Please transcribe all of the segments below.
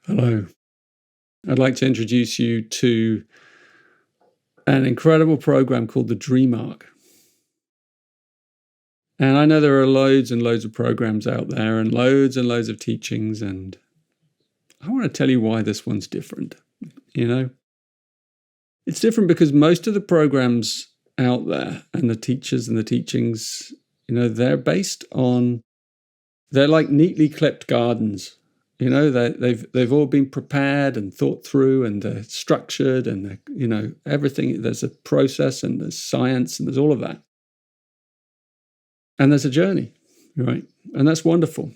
Hello. I'd like to introduce you to an incredible program called the Dream Arc. And I know there are loads and loads of programs out there and loads of teachings. And I want to tell you why this one's different. It's different because most of the programs out there and the teachers and the teachings, they're they're like neatly clipped gardens. They've all been prepared and thought through, and they're structured, and everything. There's a process, and there's science, and there's all of that, and there's a journey, right? And that's wonderful.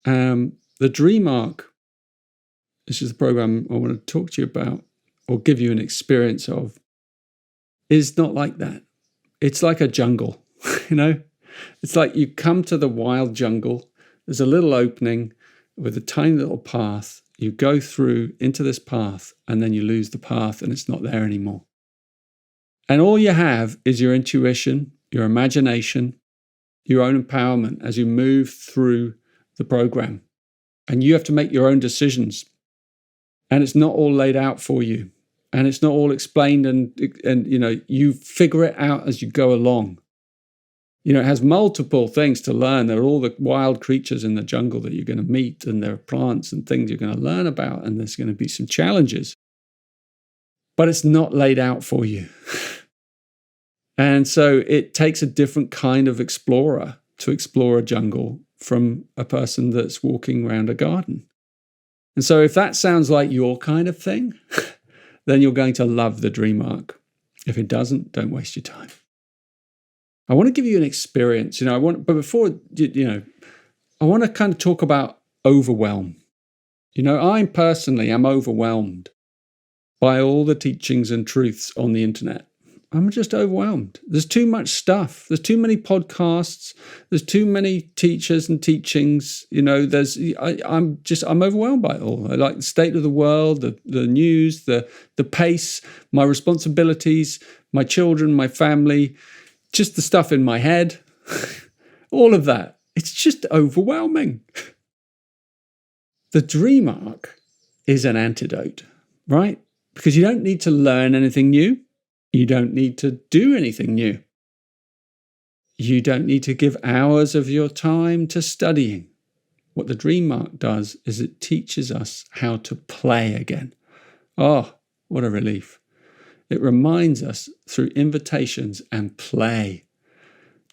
The Dream Arc, this is the program I want to talk to you about, or give you an experience of, is not like that. It's like a jungle, It's like you come to the wild jungle. There's a little opening with a tiny little path. You go through into this path, and then you lose the path, and it's not there anymore. And all you have is your intuition, your imagination, your own empowerment as you move through the program. And you have to make your own decisions. And it's not all laid out for you. And it's not all explained, and you figure it out as you go along. It has multiple things to learn. There are all the wild creatures in the jungle that you're going to meet, and there are plants and things you're going to learn about, and there's going to be some challenges. But it's not laid out for you. And so it takes a different kind of explorer to explore a jungle from a person that's walking around a garden. And so if that sounds like your kind of thing, then you're going to love the Dream Arc. If it doesn't, don't waste your time. I want to give you an experience, but before, I want to kind of talk about overwhelm. I personally am overwhelmed by all the teachings and truths on the internet. I'm just overwhelmed. There's too much stuff. There's too many podcasts. There's too many teachers and teachings. I'm overwhelmed by it all. I like the state of the world, the news, the pace, my responsibilities, my children, my family, just the stuff in my head, all of that. It's just overwhelming. The Dream Arc is an antidote, right? Because you don't need to learn anything new. You don't need to do anything new. You don't need to give hours of your time to studying. What the Dream Arc does is it teaches us how to play again. Oh, what a relief. It reminds us through invitations and play,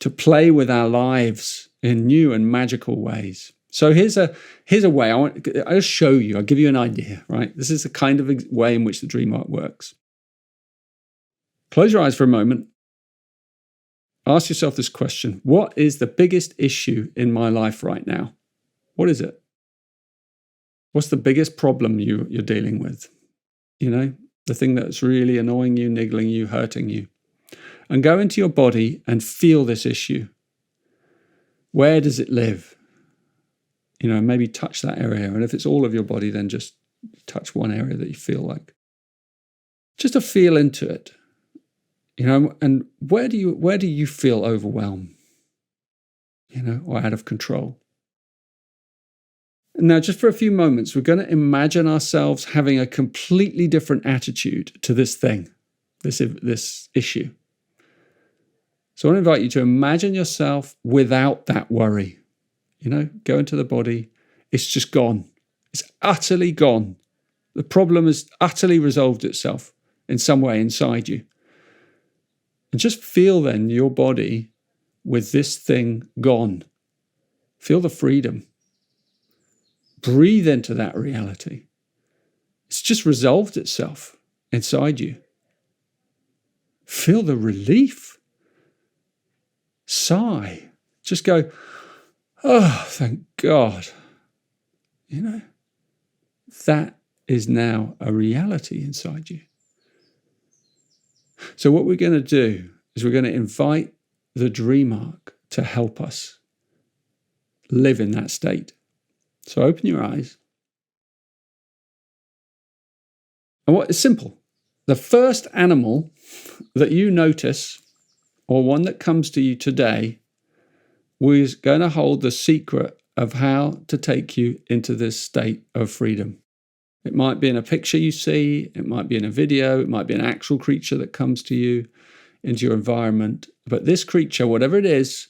to play with our lives in new and magical ways. So here's a way. I'll show you. I'll give you an idea, right? This is the kind of way in which the Dream Arc works. Close your eyes for a moment. Ask yourself this question. What is the biggest issue in my life right now? What is it? What's the biggest problem you're dealing with? The thing that's really annoying you, niggling you, hurting you. And go into your body and feel this issue. Where does it live? Maybe touch that area. And if it's all of your body, then just touch one area that you feel like. Just to feel into it. And where do you feel overwhelmed? Or out of control? Now, just for a few moments, we're going to imagine ourselves having a completely different attitude to this thing, this issue. So I want to invite you to imagine yourself without that worry. Go into the body. It's just gone. It's utterly gone. The problem has utterly resolved itself in some way inside you. And just feel then your body with this thing gone. Feel the freedom. Breathe into that reality. It's just resolved itself inside you. Feel the relief. Sigh. Just go, oh, thank God. That is now a reality inside you. So what we're going to do is we're going to invite the Dream Arc to help us live in that state. So open your eyes. And it's simple. The first animal that you notice, or one that comes to you today, is going to hold the secret of how to take you into this state of freedom. It might be in a picture you see, it might be in a video, it might be an actual creature that comes to you into your environment. But this creature, whatever it is,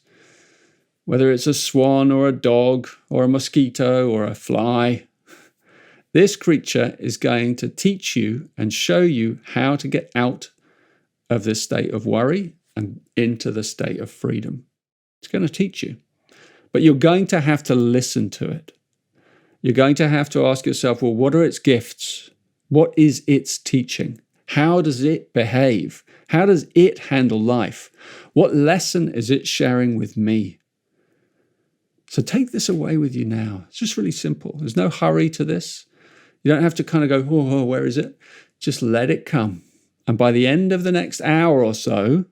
whether it's a swan or a dog or a mosquito or a fly, this creature is going to teach you and show you how to get out of this state of worry and into the state of freedom. It's going to teach you. But you're going to have to listen to it. You're going to have to ask yourself, well, what are its gifts? What is its teaching? How does it behave? How does it handle life? What lesson is it sharing with me? So take this away with you now. It's just really simple. There's no hurry to this. You don't have to kind of go, oh, where is it? Just let it come. And by the end of the next hour or so,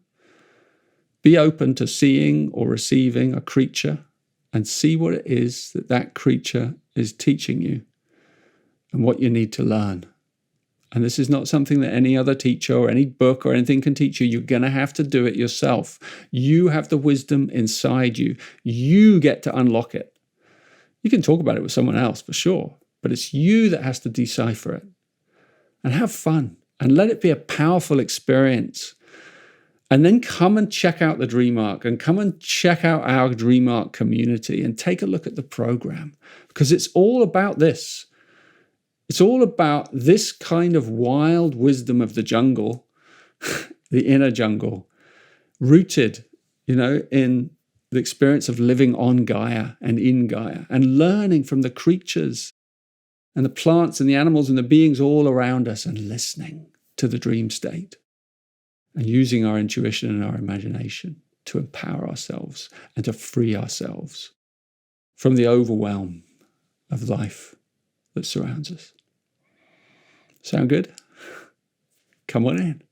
be open to seeing or receiving a creature and see what it is that that creature is teaching you and what you need to learn. And this is not something that any other teacher or any book or anything can teach you. You're going to have to do it yourself. You have the wisdom inside you. You get to unlock it. You can talk about it with someone else for sure, but it's you that has to decipher it. And have fun and let it be a powerful experience. And then come and check out the Dream Arc and come and check out our Dream Arc community and take a look at the program, because it's all about this. It's all about this kind of wild wisdom of the jungle, the inner jungle, rooted, in the experience of living on Gaia and in Gaia and learning from the creatures and the plants and the animals and the beings all around us and listening to the dream state and using our intuition and our imagination to empower ourselves and to free ourselves from the overwhelm of life that surrounds us. Sound good? Come on in.